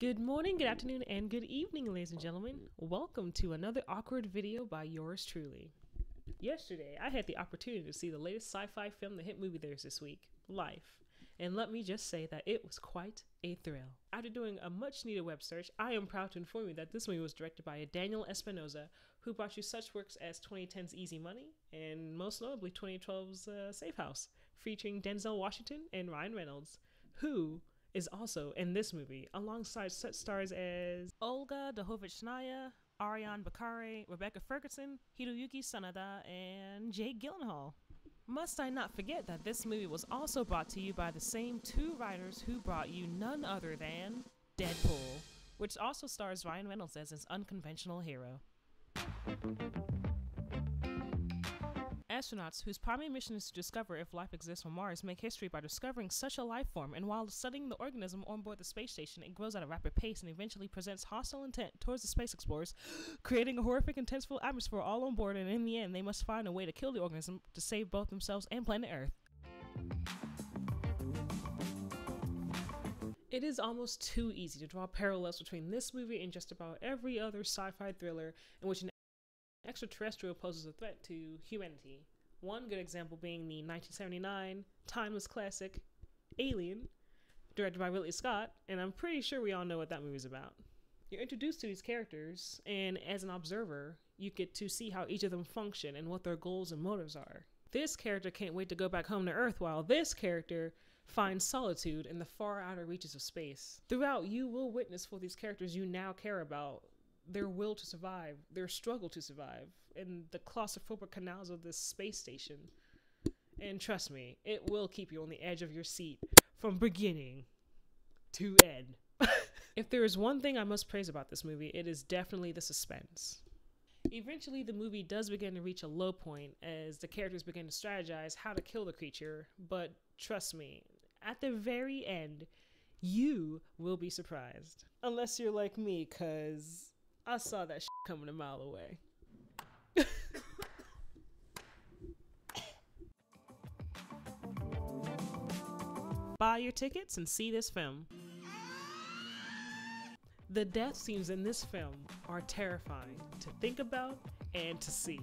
Good morning, good afternoon, and good evening, ladies and gentlemen. Welcome to another awkward video by yours truly. Yesterday, I had the opportunity to see the latest sci-fi film, the hit movie there's this week, Life. And let me just say that it was quite a thrill. After doing a much needed web search, I am proud to inform you that this movie was directed by Daniel Espinoza, who brought you such works as 2010's Easy Money, and most notably 2012's Safe House, featuring Denzel Washington and Ryan Reynolds, who is also in this movie, alongside such stars as Olga Dahovich-Naya, Ariane Bakare, Rebecca Ferguson, Hiroyuki Sanada, and Jake Gyllenhaal. Must I not forget that this movie was also brought to you by the same two writers who brought you none other than Deadpool, which also stars Ryan Reynolds as his unconventional hero. Astronauts whose primary mission is to discover if life exists on Mars make history by discovering such a life form, and while studying the organism on board the space station, it grows at a rapid pace and eventually presents hostile intent towards the space explorers, creating a horrific, intenseful atmosphere all on board, and in the end, they must find a way to kill the organism to save both themselves and planet Earth. It is almost too easy to draw parallels between this movie and just about every other sci-fi thriller in which an extraterrestrial poses a threat to humanity. One good example being the 1979 timeless classic Alien, directed by Ridley Scott, and I'm pretty sure we all know what that movie's about. You're introduced to these characters, and as an observer, you get to see how each of them function and what their goals and motives are. This character can't wait to go back home to Earth, while this character finds solitude in the far outer reaches of space. Throughout, you will witness for these characters you now care about their will to survive, their struggle to survive, in the claustrophobic canals of this space station. And trust me, it will keep you on the edge of your seat from beginning to end. If there is one thing I must praise about this movie, it is definitely the suspense. Eventually, the movie does begin to reach a low point as the characters begin to strategize how to kill the creature, but trust me, at the very end, you will be surprised. Unless you're like me, cause I saw that shit coming a mile away. Buy your tickets and see this film. The death scenes in this film are terrifying to think about and to see.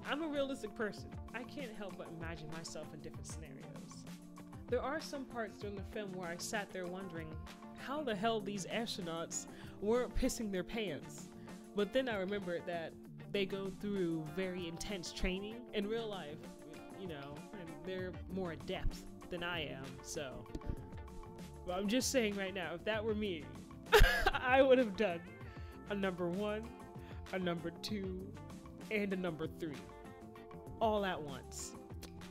I'm a realistic person. I can't help but imagine myself in different scenarios. There are some parts during the film where I sat there wondering how the hell these astronauts weren't pissing their pants. But then I remembered that they go through very intense training in real life, and they're more adept than I am, so. Well, I'm just saying right now, if that were me, I would have done a number 1, a number 2, and a number 3. All at once.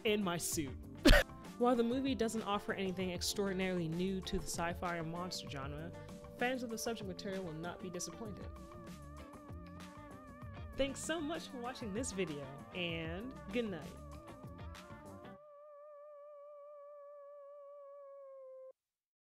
In my suit. While the movie doesn't offer anything extraordinarily new to the sci-fi or monster genre, fans of the subject material will not be disappointed. Thanks so much for watching this video, and good night.